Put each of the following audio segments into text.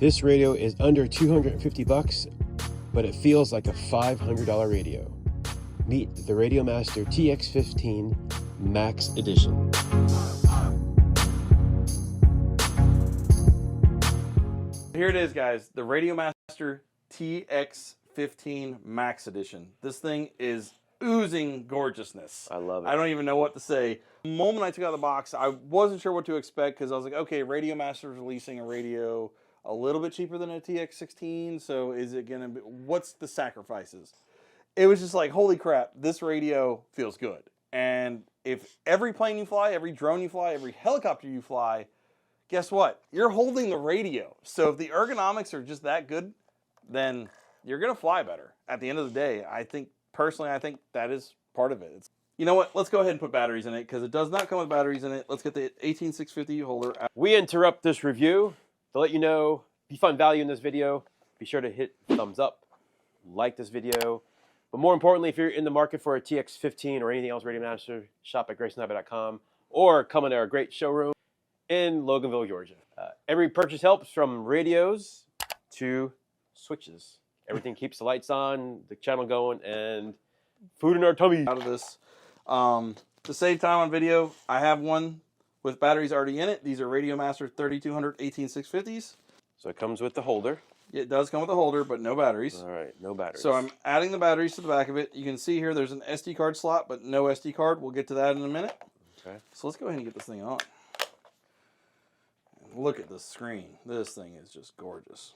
This radio is under 250 bucks, but it feels like a $500 radio. Meet the RadioMaster TX15 Max Edition. Here it is, guys, the RadioMaster TX15 Max Edition. This thing is oozing gorgeousness. I love it. I don't even know what to say. The moment I took out the box, I wasn't sure what to expect because I was like, okay, RadioMaster is releasing a radio a little bit cheaper than a TX16, so is it gonna be, what's the sacrifices? It was just like, holy crap, this radio feels good. And if every plane you fly, every drone you fly, every helicopter you fly, guess what? You're holding the radio. So if the ergonomics are just that good, then you're gonna fly better. At the end of the day, personally, I think that is part of it. You know what? Let's go ahead and put batteries in it because it does not come with batteries in it. Let's get the 18650 holder out. We interrupt this review to let you know if you find value in this video, be sure to hit thumbs up, like this video. But more importantly, if you're in the market for a TX15 or anything else RadioMaster, shop at GraysonHobby.com or come into our great showroom in Loganville, Georgia. Every purchase helps, from radios to switches. Everything keeps the lights on, the channel going, and food in our tummy. Out of this. To save time on video, I have one with batteries already in it. These are RadioMaster 3200 18650s. So it comes with the holder. It does come with a holder, but no batteries. All right, no batteries. So I'm adding the batteries to the back of it. You can see here there's an SD card slot, but no SD card. We'll get to that in a minute. Okay. So let's go ahead and get this thing on. Look at the screen. This thing is just gorgeous.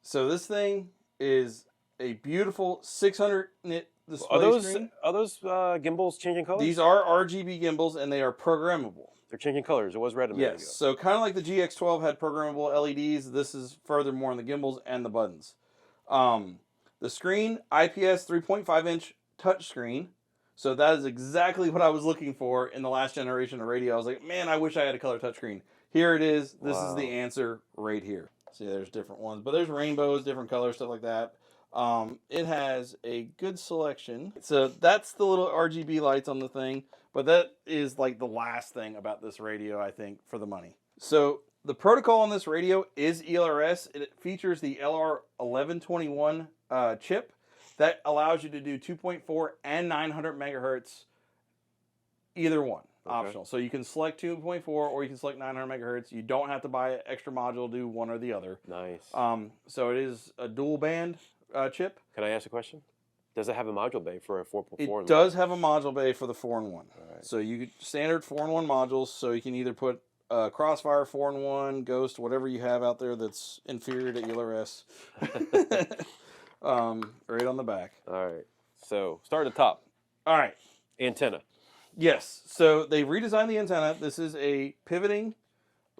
So this thing is a beautiful 600 nit display screen. Are those gimbals changing colors? These are RGB gimbals, and they are programmable. They're changing colors. It was red a minute ago. Yes, so kind of like the GX12 had programmable LEDs, this is furthermore on the gimbals and the buttons. The screen, IPS 3.5-inch touch screen. So that is exactly what I was looking for in the last generation of radio. I was like, man, I wish I had a color touchscreen. Here it is. This is the answer right here. See, there's different ones, but there's rainbows, different colors, stuff like that. It has a good selection. So that's the little RGB lights on the thing, but that is like the last thing about this radio, I think, for the money. So the protocol on this radio is ELRS. It features the LR1121 chip that allows you to do 2.4 and 900 megahertz, either one. Okay. Optional. So you can select 2.4 or you can select 900 megahertz. You don't have to buy an extra module, do one or the other. Nice. So it is a dual band chip. Can I ask a question? Does it have a module bay for a 4.4? It does have a module bay for the 4-in-1. Right. So you get standard 4-in-1 modules. So you can either put Crossfire 4-in-1, Ghost, whatever you have out there that's inferior to ELRS. Right on the back. All right. So start at the top. All right. Antenna. Yes, so they redesigned the antenna. This is a pivoting,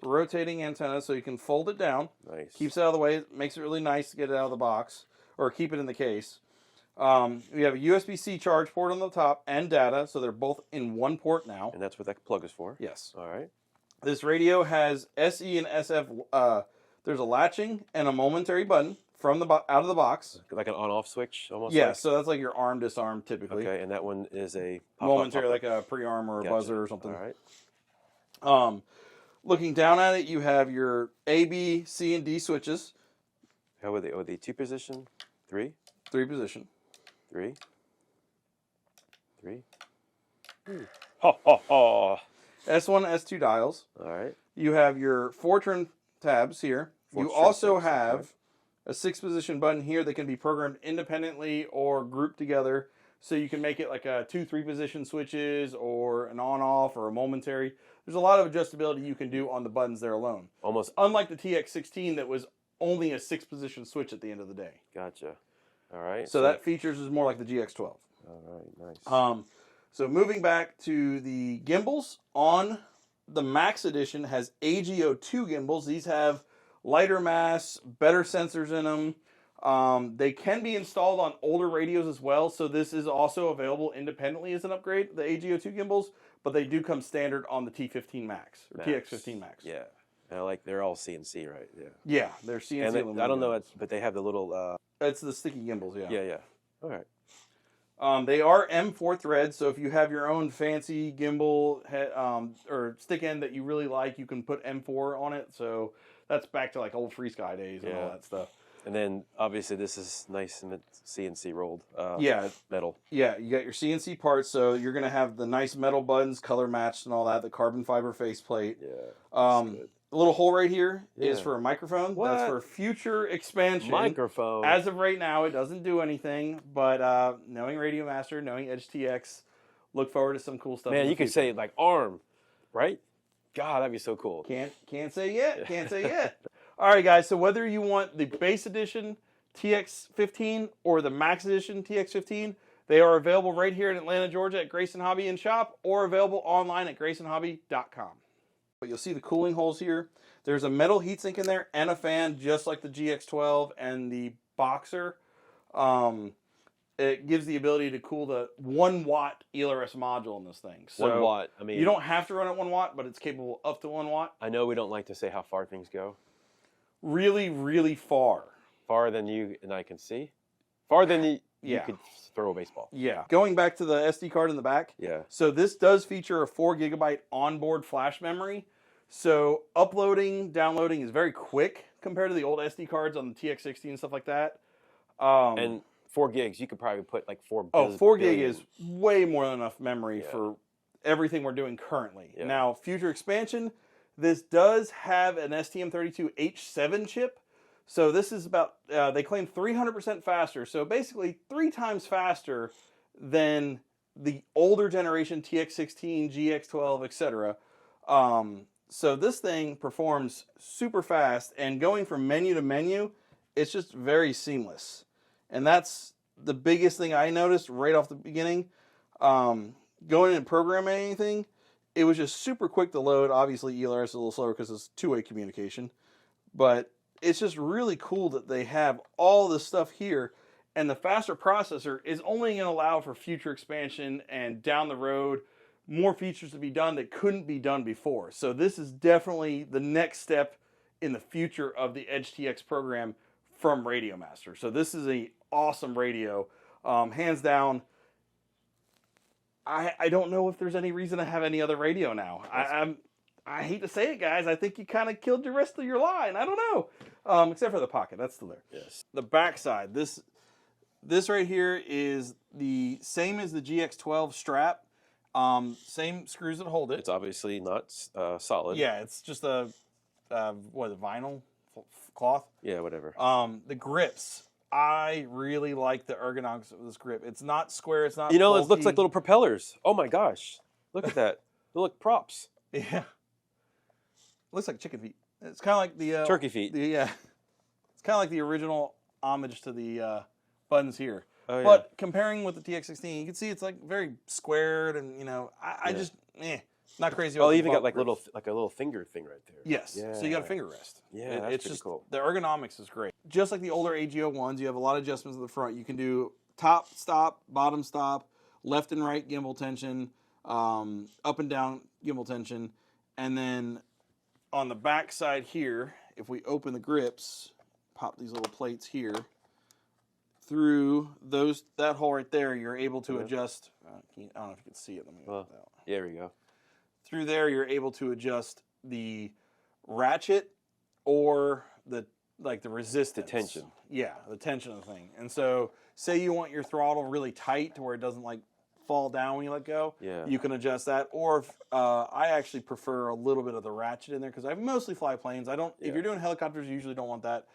rotating antenna, so you can fold it down. Nice. Keeps it out of the way. It makes it really nice to get it out of the box, or keep it in the case. We have a USB-C charge port on the top and data, so they're both in one port now. And that's what that plug is for? Yes. All right. This radio has SE and SF. There's a latching and a momentary button from the out of the box. Like an on-off switch, almost? Yeah, like? So that's like your arm disarm typically. Okay, and that one is a momentary, like a pre-arm or a buzzer or something. All right. Looking down at it, you have your A, B, C, and D switches. How are they? Are they 2-position? 3? 3-position. 3. 3. Ha ha ha. S1, S2 dials. All right. You have your 4 trim tabs here. You also have a 6-position button here that can be programmed independently or grouped together. So you can make it like a 2 3-position switches or an on-off or a momentary. There's a lot of adjustability you can do on the buttons there alone. Almost. Unlike the TX16 that was only a 6-position switch at the end of the day. Gotcha. All right. So that features is more like the GX12. All right, nice. So moving back to the gimbals, on the Max Edition has AGO2 gimbals. These have lighter mass, better sensors in them. They can be installed on older radios as well, so this is also available independently as an upgrade, the AGO2 gimbals, but they do come standard on the T15 Max, or TX15 Max. Yeah. They're all CNC, right? Yeah. Yeah, they're CNC. And I don't know, but they have the little... It's the sticky gimbals, yeah. Yeah. All right. They are M4 threads, so if you have your own fancy gimbal or stick end that you really like, you can put M4 on it. So That's back to like old Free Sky days and all that stuff. And then obviously this is nice and it's CNC rolled. Metal. Yeah, you got your CNC parts, so you're gonna have the nice metal buttons, color matched and all that. The carbon fiber faceplate. Yeah. The little hole right here is for a microphone. What? That's for future expansion. Microphone. As of right now, it doesn't do anything, but knowing RadioMaster, knowing EdgeTX, look forward to some cool stuff. Man, you could say like arm, right? God, that'd be so cool. Can't say yet. Can't say yet. All right, guys. So whether you want the base edition TX15 or the Max edition TX15, they are available right here in Atlanta, Georgia at Grayson Hobby and Shop, or available online at graysonhobby.com. But you'll see the cooling holes here. There's a metal heatsink in there and a fan, just like the GX12 and the Boxer. It gives the ability to cool the 1 watt ELRS module in this thing. So 1 watt. I mean, you don't have to run at 1 watt, but it's capable up to 1 watt. I know we don't like to say how far things go. Really, really far. Farther than you and I can see. Farther than you Yeah. could throw a baseball. Yeah. Going back to the SD card in the back. Yeah. So this does feature a 4 gigabyte onboard flash memory. So uploading, downloading is very quick compared to the old SD cards on the TX16 and stuff like that. And 4 gigs, you could probably put like 4 4 gig billion. is way more than enough memory for everything we're doing currently. Yeah. Now, future expansion, this does have an STM32H7 chip. So this is about, they claim 300% faster. So basically 3 times faster than the older generation TX16, GX12, etc. So this thing performs super fast, and going from menu to menu, it's just very seamless. And that's the biggest thing I noticed right off the beginning. Going in and programming anything, it was just super quick to load. Obviously, ELRS is a little slower because it's two-way communication. But it's just really cool that they have all this stuff here. And the faster processor is only going to allow for future expansion and down the road, more features to be done that couldn't be done before. So this is definitely the next step in the future of the EdgeTX program from RadioMaster. So this is an awesome radio. Hands down, I don't know if there's any reason to have any other radio now. I hate to say it, guys. I think you kind of killed the rest of your line. I don't know. Except for the pocket. That's still there. Yes. The backside. This right here is the same as the GX12 strap. Same screws that hold it. It's obviously not solid. Yeah, it's just a vinyl cloth. Yeah, whatever. The grips. I really like the ergonomics of this grip. It's not square. It's not. You know, bulky. it looks like little propellers. Oh my gosh, look at that. They look props. Yeah. Looks like chicken feet. It's kind of like the Turkey feet. It's kind of like the original homage to the buttons here. Oh, yeah. But comparing with the TX16, you can see it's like very squared, and you know, I just not crazy. Well, about you the even got bump like grips. a little finger thing right there. Yes. Yeah. So you got a finger rest. Yeah, that's it's pretty just cool. The ergonomics is great. Just like the older AGO ones, you have a lot of adjustments at the front. You can do top stop, bottom stop, left and right gimbal tension, up and down gimbal tension, and then on the back side here, if we open the grips, pop these little plates here. Through that hole right there, you're able to adjust. I don't know if you can see it. Let me get that one. Yeah, there we go. Through there, you're able to adjust the ratchet or the resistance. The tension. Yeah, the tension of the thing. And so, say you want your throttle really tight to where it doesn't like fall down when you let go. Yeah. You can adjust that. Or if, I actually prefer a little bit of the ratchet in there because I mostly fly planes. I don't. If you're doing helicopters, you usually don't want that.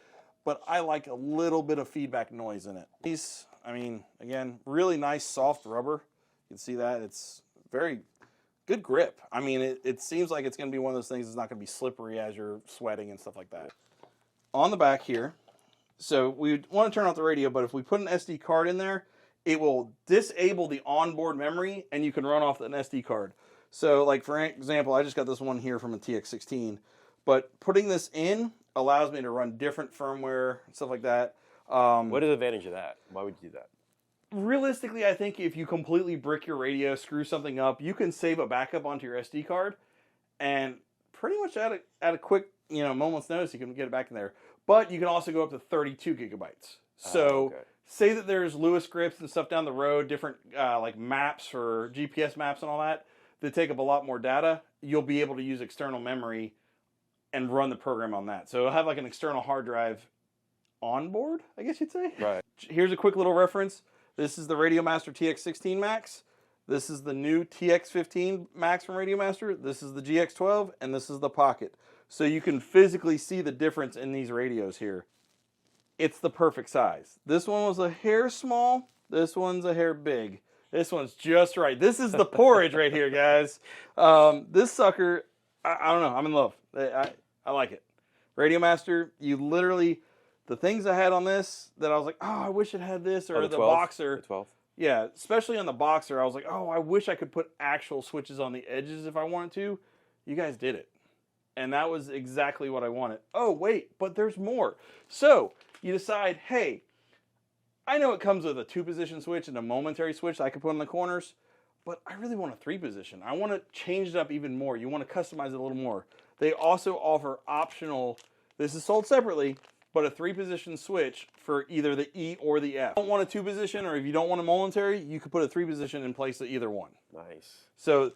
But I like a little bit of feedback noise in it. These, I mean, again, really nice soft rubber. You can see that. It's very good grip. I mean, it seems like it's going to be one of those things that's not going to be slippery as you're sweating and stuff like that. On the back here, so we want to turn off the radio, but if we put an SD card in there, it will disable the onboard memory, and you can run off an SD card. So, like, for example, I just got this one here from a TX16, but putting this in allows me to run different firmware and stuff like that. What is the advantage of that? Why would you do that? Realistically, I think if you completely brick your radio, screw something up, you can save a backup onto your SD card, and pretty much at a quick moment's notice, you can get it back in there. But you can also go up to 32 gigabytes. So say that there's Lewis grips and stuff down the road, different like maps for GPS maps and all that take up a lot more data. You'll be able to use external memory and run the program on that. So it'll have like an external hard drive on board, I guess you'd say. Right. Here's a quick little reference. This is the RadioMaster TX16 Max. This is the new TX15 Max from RadioMaster. This is the GX12, and this is the Pocket. So you can physically see the difference in these radios here. It's the perfect size. This one was a hair small. This one's a hair big. This one's just right. This is the porridge right here, guys. This sucker, I don't know. I'm in love. I like it. RadioMaster, you literally, the things I had on this that I was like, oh, I wish it had this, or Oh, the 12? Boxer. The 12? Yeah, especially on the Boxer, I was like, oh, I wish I could put actual switches on the edges if I wanted to. You guys did it. And that was exactly what I wanted. Oh, wait, but there's more. So you decide, hey, I know it comes with a 2-position switch and a momentary switch that I can put in the corners, but I really want a 3-position. I want to change it up even more. You want to customize it a little more. They also offer optional, this is sold separately, but a 3-position switch for either the E or the F. If you don't want a 2-position, or if you don't want a momentary, you could put a 3-position in place of either one. Nice. So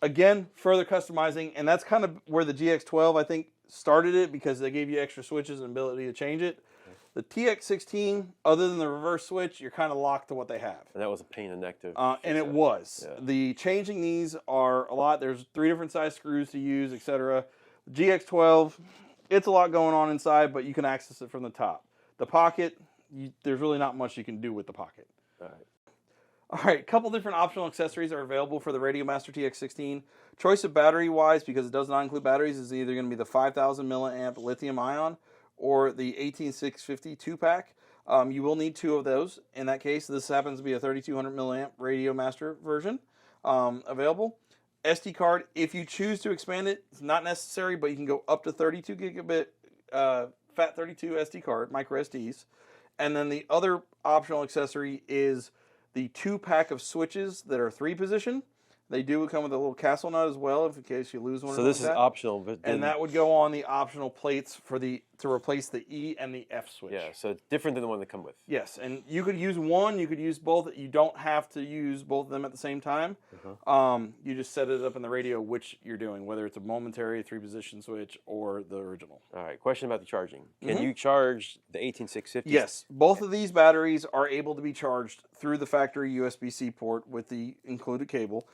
again, further customizing, and that's kind of where the GX12, I think, started it, because they gave you extra switches and ability to change it. The TX16, other than the reverse switch, you're kind of locked to what they have. And that was a pain in the neck to and it was. Yeah. The changing these are a lot. There's 3 different size screws to use, etc. GX12, it's a lot going on inside, but you can access it from the top. The Pocket, there's really not much you can do with the Pocket. All right. All right, a couple different optional accessories are available for the RadioMaster TX16. Choice of battery-wise, because it does not include batteries, is either going to be the 5,000 milliamp lithium-ion or the 18650 2-pack. You will need 2 of those. In that case, this happens to be a 3200 milliamp RadioMaster version available. SD card, if you choose to expand it, it's not necessary, but you can go up to 32 gigabit FAT32 SD card, micro SDs. And then the other optional accessory is the 2-pack of switches that are 3-position. They do come with a little castle nut as well, if in case you lose one. So this is optional, but and that would go on the optional plates for to replace the E and the F switch. yeah, so it's different than the one they come with. Yes, and you could use one, you could use both. You don't have to use both of them at the same time. You just set it up in the radio which you're doing, whether it's a momentary 3-position switch or the original. All right, question about the charging. Can you charge the 18650? Yes, both of these batteries are able to be charged through the factory USB-C port with the included cable.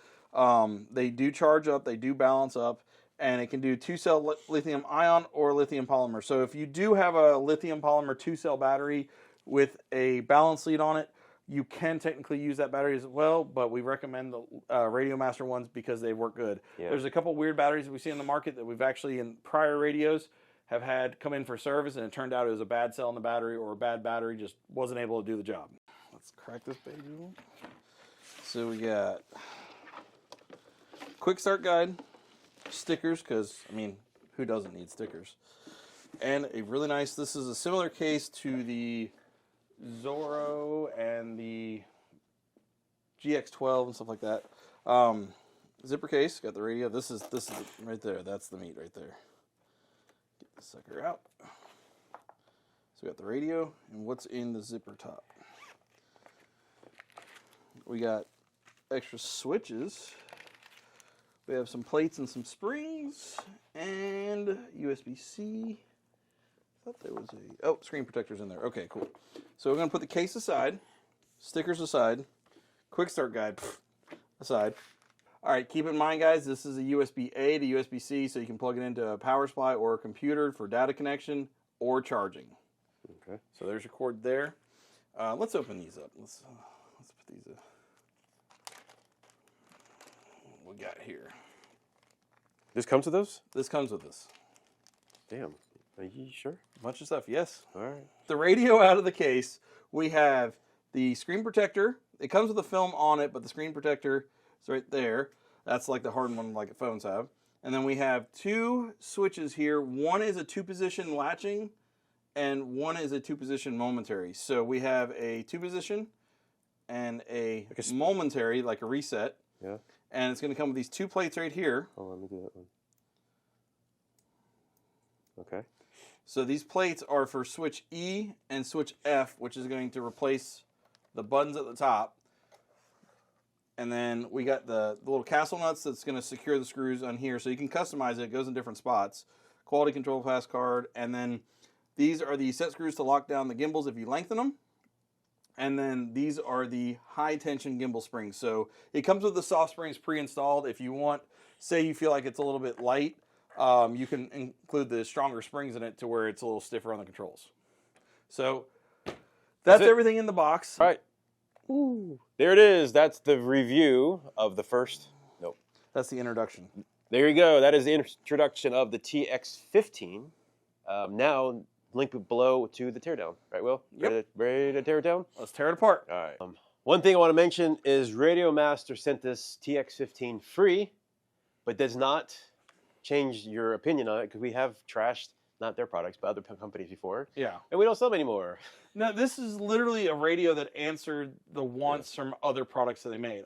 They do charge up, they do balance up, and it can do 2-cell lithium ion or lithium polymer. So if you do have a lithium polymer 2-cell battery with a balance lead on it, you can technically use that battery as well, but we recommend the RadioMaster ones because they work good. Yeah. There's a couple weird batteries that we see in the market that we've actually, in prior radios, have had come in for service, and it turned out it was a bad cell in the battery, or a bad battery just wasn't able to do the job. Let's crack this baby open. So we got quick start guide, stickers, because, I mean, who doesn't need stickers? And a really nice, this is a similar case to the Zorro and the GX12 and stuff like that. Zipper case, got the radio. This is right there. That's the meat right there. Get the sucker out. So we got the radio, and what's in the zipper top? We got extra switches. We have some plates and some springs, and USB-C. I thought there was screen protectors in there. Okay, cool. So we're going to put the case aside, stickers aside, quick start guide aside. All right, keep in mind, guys, this is a USB-A to USB-C, so you can plug it into a power supply or a computer for data connection or charging. Okay. So there's your cord there. Let's open these up. Let's put these what we got here. This comes with those? This comes with this. Damn. Are you sure? Bunch of stuff, yes. All right. The radio out of the case, we have the screen protector. It comes with a film on it, but the screen protector is right there. That's like the hardened one like the phones have. And then we have 2 switches here. One is a 2-position latching, and one is a 2-position momentary. So we have a 2-position and a momentary, like a reset. Yeah. And it's going to come with these 2 plates right here. Oh, let me do that one. Okay. So these plates are for switch E and switch F, which is going to replace the buttons at the top. And then we got the little castle nuts that's going to secure the screws on here. So you can customize it. It goes in different spots. quality control pass card, and then these are the set screws to lock down the gimbals if you lengthen them. And then these are the high tension gimbal springs. So it comes with the soft springs pre-installed. If you want, say you feel like it's a little bit light, you can include the stronger springs in it to where it's a little stiffer on the controls. So that's everything in the box. All right. Ooh. There it is. That's the review of the first. Nope. That's the introduction. There you go. That is the introduction of the TX15. Now, link below to the teardown. Right, Will? Yep. Ready to tear it down? Let's tear it apart. All right. One thing I want to mention is RadioMaster sent this TX15 free, but does not change your opinion on it because we have trashed not their products but other companies before. Yeah. And we don't sell them anymore. No, this is literally a radio that answered the wants from other products that they made.